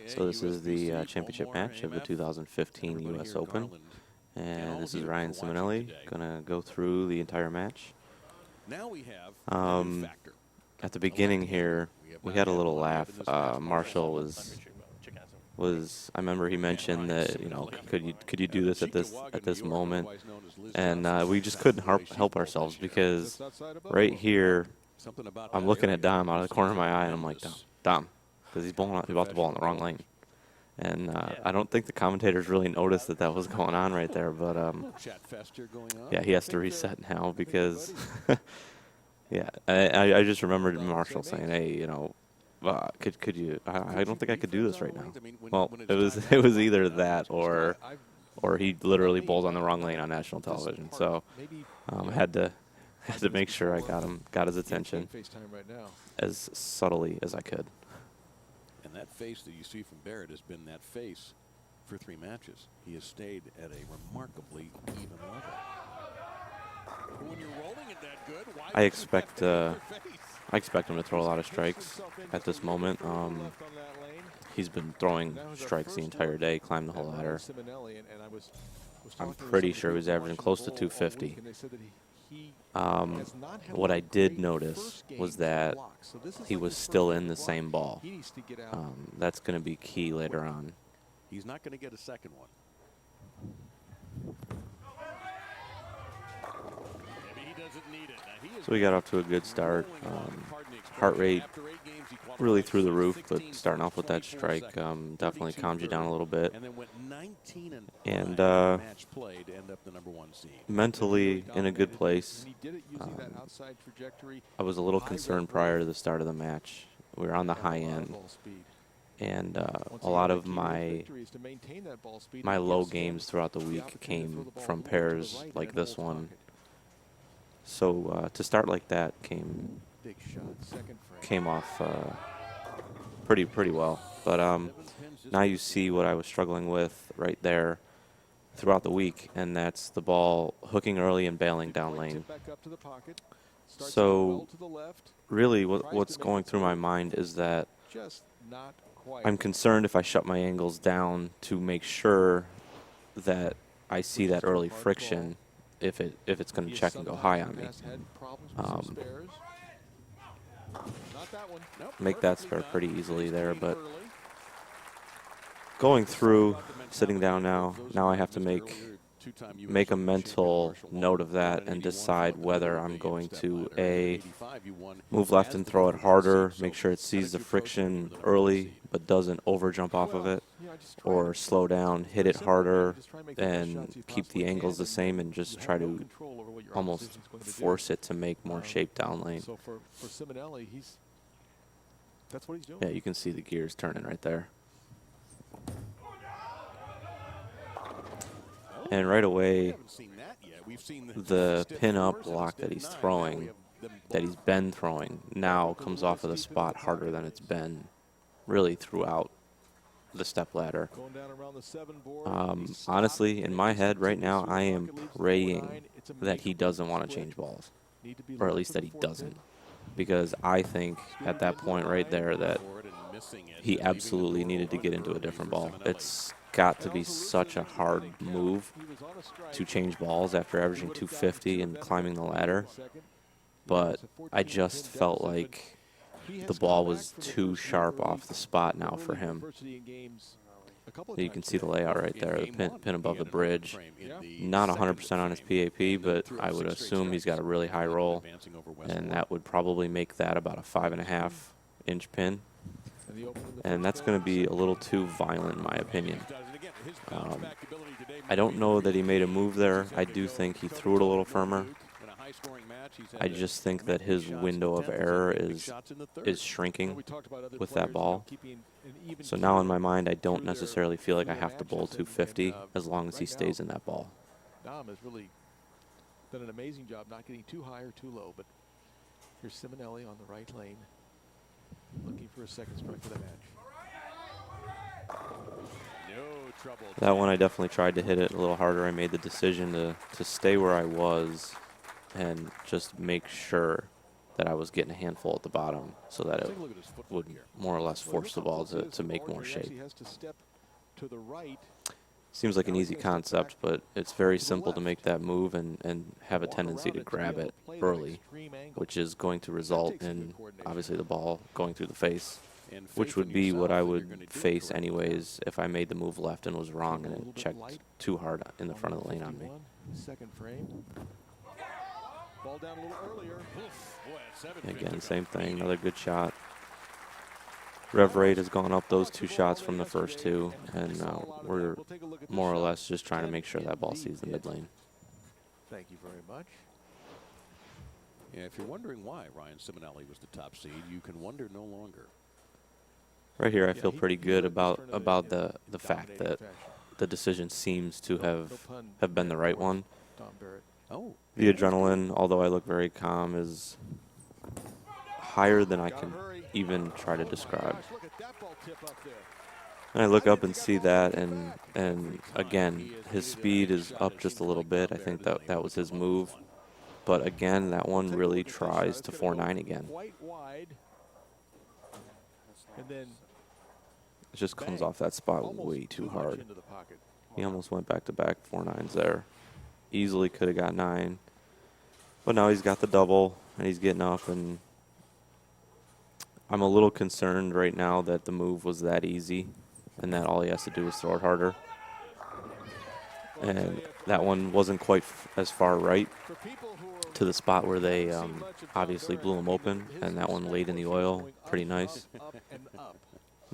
So this is the championship match of the 2015 U.S. Open. And this is Ryan Ciminelli going to go through the entire match. At the beginning here, we had a little laugh. Marshall was I remember he mentioned that, you know, could you do this at this moment? And we just couldn't help ourselves, because right here I'm looking at Dom out of the corner of my eye, and I'm like, Dom, because he's about the ball in the wrong lane. And I don't think the commentators really noticed that was going on right there, but yeah, he has to reset now, because yeah, I just remembered Marshall saying, hey, you know, could you? I don't think I could do this right now. Well, it was either that or he literally bowls on the wrong lane on national television. So had to make sure I got his attention as subtly as I could. And that face that you see from Barrett has been that face for 3 matches. He has stayed at a remarkably even level. When you're rolling it that good, I expect him to throw a lot of strikes at this moment. He's been throwing strikes the entire day, climbed the whole ladder. I'm pretty sure he was averaging close to 250. What I did notice was that he was still in the same ball. That's going to be key later on. He's not going to get a second one. So we got off to a good start. Heart rate really through the roof, but starting off with that strike definitely calms you down a little bit. And mentally in a good place. I was a little concerned prior to the start of the match. We were on the high end, and a lot of my low games throughout the week came from pairs like this one. So to start like that came off pretty well. But now you see what I was struggling with right there throughout the week, and that's the ball hooking early and bailing down lane. So really what's going through my mind is that I'm concerned if I shut my angles down to make sure that I see that early friction if it's going to check and go high on me. Make that spare pretty easily there, but going through, sitting down now I have to make a mental note of that and decide whether I'm going to A, move left and throw it harder, make sure it sees the friction early but doesn't over jump off of it, or slow down, hit it harder, and keep the angles the same and just try to almost force it to make more shape down lane. So for Ciminelli, that's what he's doing. Yeah, you can see the gears turning right there. And right away, the pin-up block that he's throwing, that he's been throwing, now comes off of the spot harder than it's been really throughout the step ladder. Honestly, in my head right now, I am praying that he doesn't want to change balls, or at least that he doesn't, because I think at that point right there that he absolutely needed to get into a different ball. It's got to be such a hard move to change balls after averaging 250 and climbing the ladder, but I just felt like the ball was too sharp off the spot now for him. You can see the layout right there, the pin above the bridge. Not 100% on his PAP, but I would assume he's got a really high roll, and that would probably make that about a 5.5-inch pin. And that's going to be a little too violent in my opinion. I don't know that he made a move there. I do think he threw it a little firmer. I just think that his window of error is shrinking with that ball. So now in my mind, I don't necessarily feel like I have to bowl 250 as long as he stays in that ball. Dom has really done an amazing job not getting too high or too low, but here's Ciminelli on the right lane, looking for a second strike of the match. That one I definitely tried to hit it a little harder. I made the decision to stay where I was and just make sure that I was getting a handful at the bottom, so that it Take a look at his footwork would here. more or less force the ball to make more shape. Seems like an easy concept, but it's very simple to make that move and have a tendency to grab it early, which is going to result in obviously the ball going through the face, And which faith would in be what yourself I that you're would gonna do it face correctly. anyways if I made the move left and was wrong and it checked too hard in the front of the lane on me. Second frame. Ball down a little earlier. Oof, boy, at 750. Again, same thing, another good shot. Rev rate has gone up those 2 shots from the first 2, and we're more or less just trying to make sure that ball sees the mid lane. Thank you very much. Yeah, if you're wondering why Ryan Ciminelli was the top seed, you can wonder no longer. Right here, I feel pretty good about the fact that the decision seems to have been the right one. Dom Barrett. Oh, The adrenaline, although I look very calm, is higher than I can even try to describe. Look at that ball tip up there. And I look up and see that, and again, his speed is up just a little bit. I think that was his move. But again, that one really tries to 4-9 again. Quite wide. And then It just comes off that spot almost way too much hard. into the pocket. He almost went back-to-back 4-9s there. Easily could have got 9. But now he's got the double, and he's getting up, and I'm a little concerned right now that the move was that easy and that all he has to do is throw it harder. And that one wasn't quite as far right For people who are to the spot where they obviously blew him open, and that one laid in the oil pretty nice. up and up.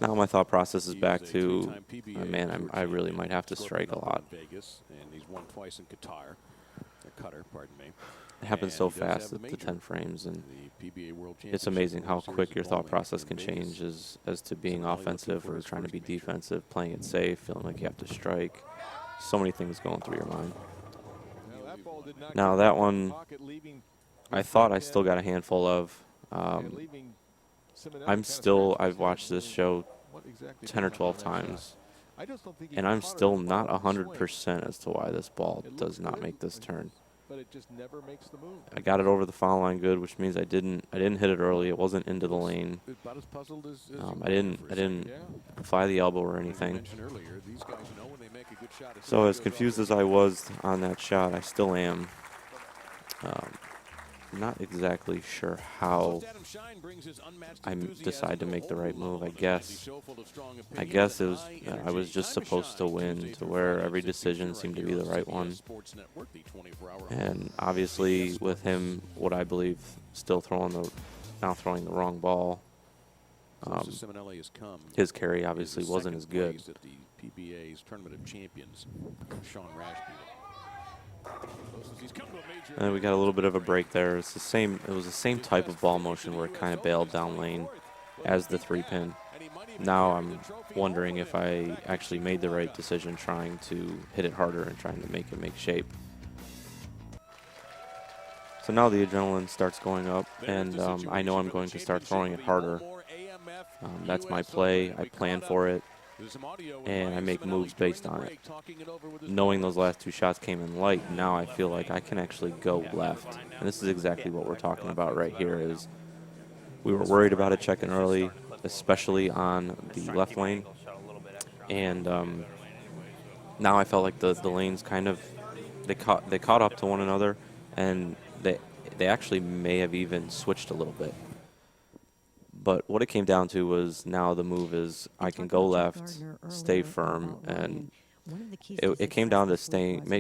Now my thought process is He back is a to, two-time PBA man, Tour I really champion. might have to Scored strike a number lot. in Vegas, and he's won twice in Qatar. Qatar, pardon me. It happens And so he does have fast the at the major, 10 frames, and the PBA World it's Championship amazing how World Series quick of your thought bowling process in can Vegas. change as to being Ciminelli looking offensive for or his trying to first be major. defensive, playing it safe, feeling like you have to strike. So many things going through your mind. Now that ball did not Now get that into the one, pocket, leaving I the thought front I still end got a handful of. and leaving Ciminelli I'm kinda still, scratching I've his watched head this wondering show what exactly 10 or came up 12 on that shot. times, I just don't think he and I'm caught it still as not far as the swing, 100% as to why this ball It does looks not good, make this turn. but it just never makes the move. I got it over the foul line good, which means I didn't hit it early. It wasn't into the lane. About as puzzled as you I were didn't for a second. Yeah. fly the elbow or As you anything. mentioned earlier, these guys know when they make a good shot. As soon So it as goes confused off as their I feet. was on that shot, I still am. Not exactly sure how I decide to make the right move. I guess it was I was just supposed to win to where every decision seemed to be the right one. And obviously with him, what I believe still throwing the wrong ball, his carry obviously wasn't as good. At the PBA's Tournament of Champions, Sean Rash beat him. And then we got a little bit of a break there. It's the same. It was the same type of ball motion where it kind of bailed down lane as the 3-pin. Now I'm wondering if I actually made the right decision trying to hit it harder and trying to make it make shape. So now the adrenaline starts going up, and I know I'm going to start throwing it harder. That's my play. I plan for it, and I make moves based on it. Knowing those last 2 shots came in light, now I feel like I can actually go left. And this is exactly what we're talking about right here is we were worried about it checking early, especially on the left lane. And now I felt like the lanes kind of, they caught up to one another, and they actually may have even switched a little bit. But what it came down to was now the move is I can go left, stay firm, and it came down to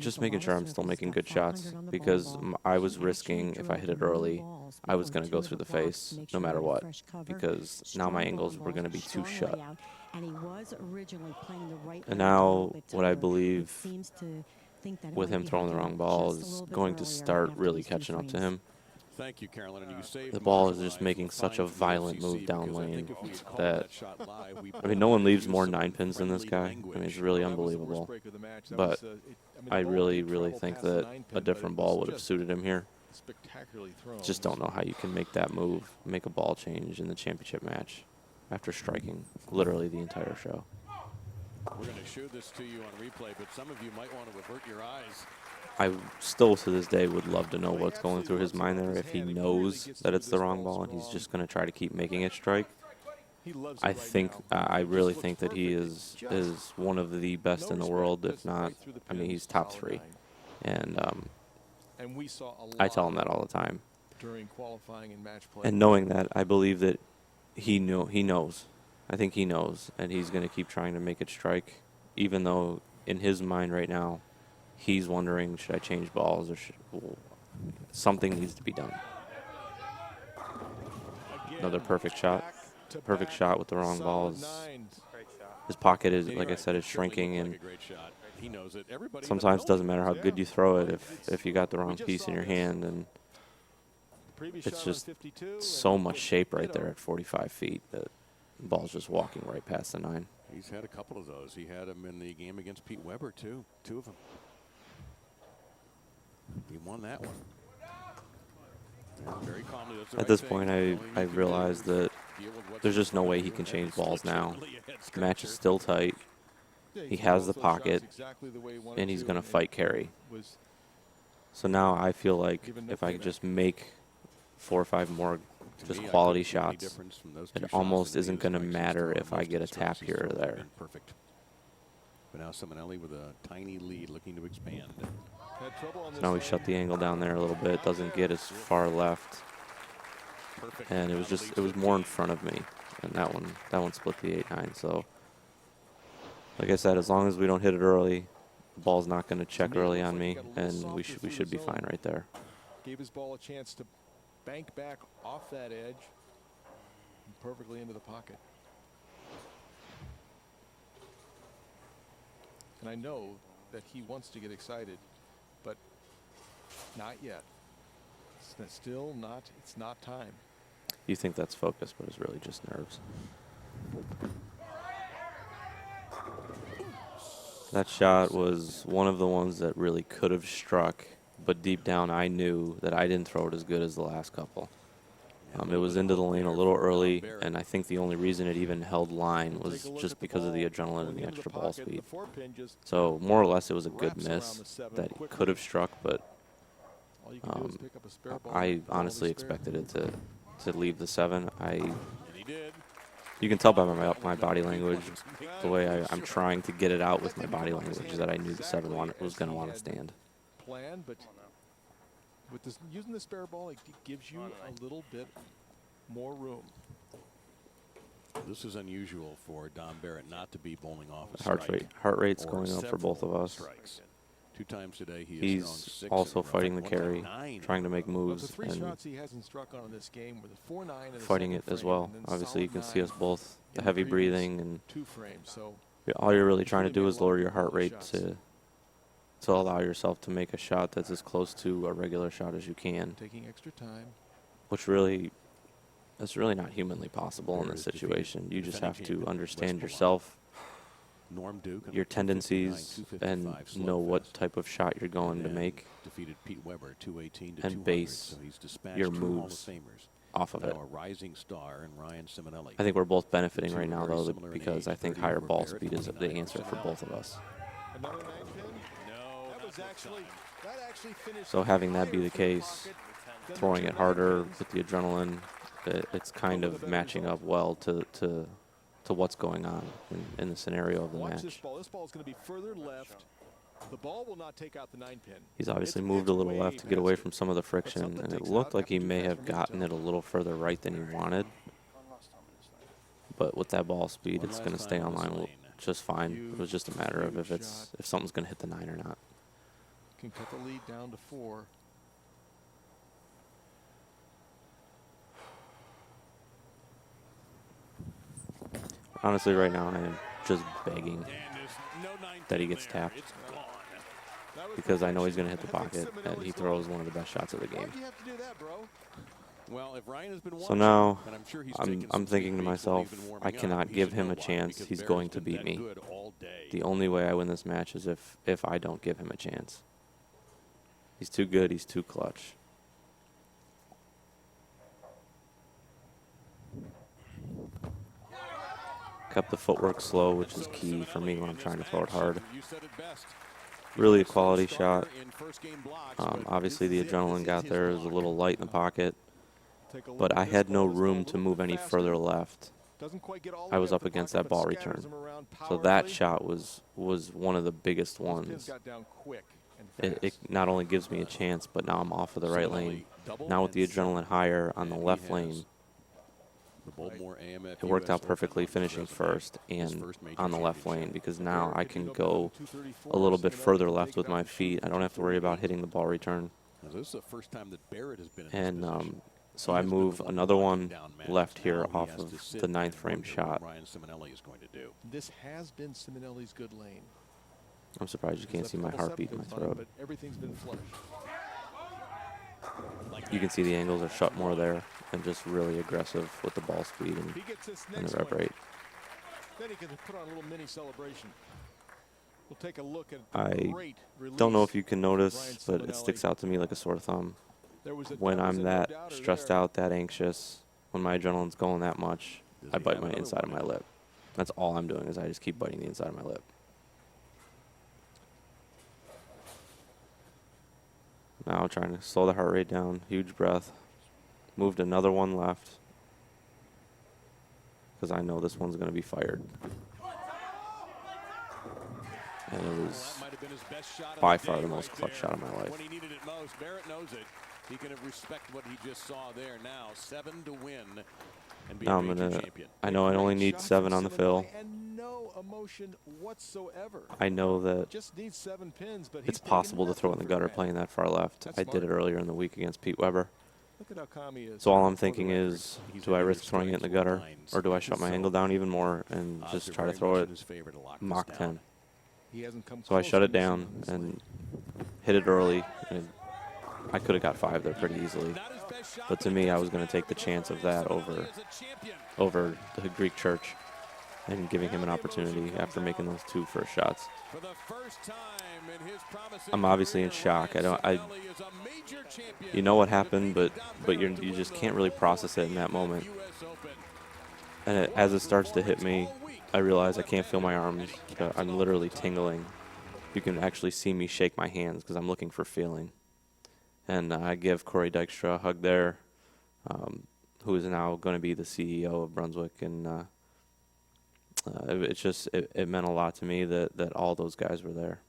just making sure I'm still making good shots, because I was risking if I hit it early, I was going to go through the face no matter what, because now my angles were going to be too shut. And now what I believe with him throwing the wrong ball is going to start really catching up to him. Thank you, Carolyn. And you saved The ball is Marshall just Live making from such a flying to the violent FCC move down because I think lane if we called that shot live, we I mean, no one leaves use more some 9-pins than this friendly guy. I mean, it's language. really That was the worst unbelievable. break of the match. That But was, the I ball really, did really travel think past the that 9-pin, a but different it ball was would have just suited him here. spectacularly thrown. Just don't know how you can make that move, make a ball change in the championship match after striking literally the entire show. We're going to show this to you on replay, but some of you might want to avert your eyes. I still to this day would love to know what's going through his mind there. If he knows that it's the wrong ball and he's just going to try to keep making it strike. I really think that he is one of the best in the world, if not, I mean, he's top 3. And I tell him that all the time. During qualifying and match play. And knowing that, I believe that he knows. I think he knows, and he's going to keep trying to make it strike, even though in his mind right now, he's wondering, should I change balls or something needs to be done. Another perfect shot. Perfect shot with the wrong ball. His pocket is, like I said, is shrinking, and sometimes it doesn't matter how good you throw it if you got the wrong piece in your hand, and it's just so much shape right there at 45 feet that the ball's just walking right past the 9. He's had a couple of those. He had them in the game against Pete Weber, too. 2 of them. He won that one. Very calmly, at this point, I realized that there's just no way he can change balls now. The match is still tight. He has the pocket, and he's going to fight carry. So now I feel like if I could just make 4 or 5 more just quality shots, it almost isn't going to matter if I get a tap here or there. Perfect. But now Ciminelli with a tiny lead looking to expand. So now we shut the angle down there a little bit. Doesn't get as far left. And it was more in front of me. And that one split the 8-9. So like I said, as long as we don't hit it early, the ball's not going to check early on me, and we should be fine right there. Gave his ball a chance to bank back off that edge and perfectly into the pocket. And I know that he wants to get excited, but not yet. It's still not, it's not time. You think that's focus, but it's really just nerves. That shot was one of the ones that really could have struck, but deep down I knew that I didn't throw it as good as the last couple. It was into the lane a little early, and I think the only reason it even held line was just because of the adrenaline and the extra ball speed. So more or less it was a good miss that he could have struck, but I honestly expected it to leave the 7. You can tell by my body language, the way I'm trying to get it out with my body language, that I knew the 7 was going to want to stand. Plan, but with this, using the spare ball, it gives you a little bit more room. This is unusual for Dom Barrett not to be bowling off a Heart rate's going up for both of us. Strikes. 2 times today he's also fighting the carry, trying to make moves, and fighting it as well. Obviously, you can see us both, the heavy breathing, and all you're really trying to do is lower your heart rate to allow yourself to make a shot that's as close to a regular shot as you can. Taking extra time. Which that's really not humanly possible in this situation. You just have to understand yourself, your tendencies, and know what type of shot you're going to make, and base your moves off of it. I think we're both benefiting right now, though, because I think higher ball speed is the answer for both of us. So having that be the case, throwing it harder with the adrenaline, it's kind of matching up well to what's going on in the scenario of the match. This ball is going to be further left. The ball will not take out the 9-pin. He's obviously moved a little left to get away from some of the friction, and it looked like he may have gotten it a little further right than he wanted. But with that ball speed, it's going to stay on line just fine. It was just a matter of if something's going to hit the 9 or not. Can cut the lead down to 4. Honestly, right now, I am just begging that he gets tapped, because I know he's going to hit the pocket, and he throws one of the best shots of the game. So now I'm thinking to myself, I cannot give him a chance. He's going to beat me. The only way I win this match is if I don't give him a chance. He's too good. He's too clutch. Kept the footwork slow, which is key for me when I'm trying to throw it hard. You said it best. Really a quality shot. Obviously, the adrenaline got there. It was a little light in the pocket, but I had no room to move any further left. I was up against that ball return. So that shot was one of the biggest ones. It not only gives me a chance, but now I'm off of the right lane. Now with the adrenaline higher on the left lane, it worked out perfectly finishing first and on the left lane, because now I can go a little bit further left with my feet. I don't have to worry about hitting the ball return. And so I move another one left here off of the 9th frame shot. This has been Ciminelli's good lane. I'm surprised you can't see my heartbeat in my throat. But everything's been flush. You can see the angles are shut more there and just really aggressive with the ball speed and the rep rate. Then he can put on a little mini celebration. We'll take a look at I don't know if you can notice, but it sticks out to me like a sore thumb. When I'm that stressed out, that anxious, when my adrenaline's going that much, I bite my inside of my lip. That's all I'm doing, is I just keep biting the inside of my lip. Now trying to slow the heart rate down, huge breath. Moved another one left, because I know this one's going to be fired. And it was by far the most clutch shot of my life. When he needed it most, Barrett knows it. He can respect what he just saw there. Now 7 to win and be Now a major champion. I know I only need 7 on the fill. And no emotion whatsoever. I know that Just needs 7 pins, but it's possible to throw in the gutter playing that far left. I did it earlier in the week against Pete Weber. Look at how calm he is. So all I'm thinking is, do I risk throwing it in the gutter, or do I shut my angle down even more and just try to throw it Mach 10? So I shut it down and hit it early, and I could have got 5 there pretty easily. But to me, I was going to take the chance of that over the Greek Church and giving him an opportunity after making those 2 first shots. I'm obviously in shock. You know what happened, but you just can't really process it in that moment. And as it starts to hit me, I realize I can't feel my arms. I'm literally tingling. You can actually see me shake my hands because I'm looking for feeling. And I give Corey Dykstra a hug there, who is now going to be the CEO of Brunswick. And it meant a lot to me that all those guys were there.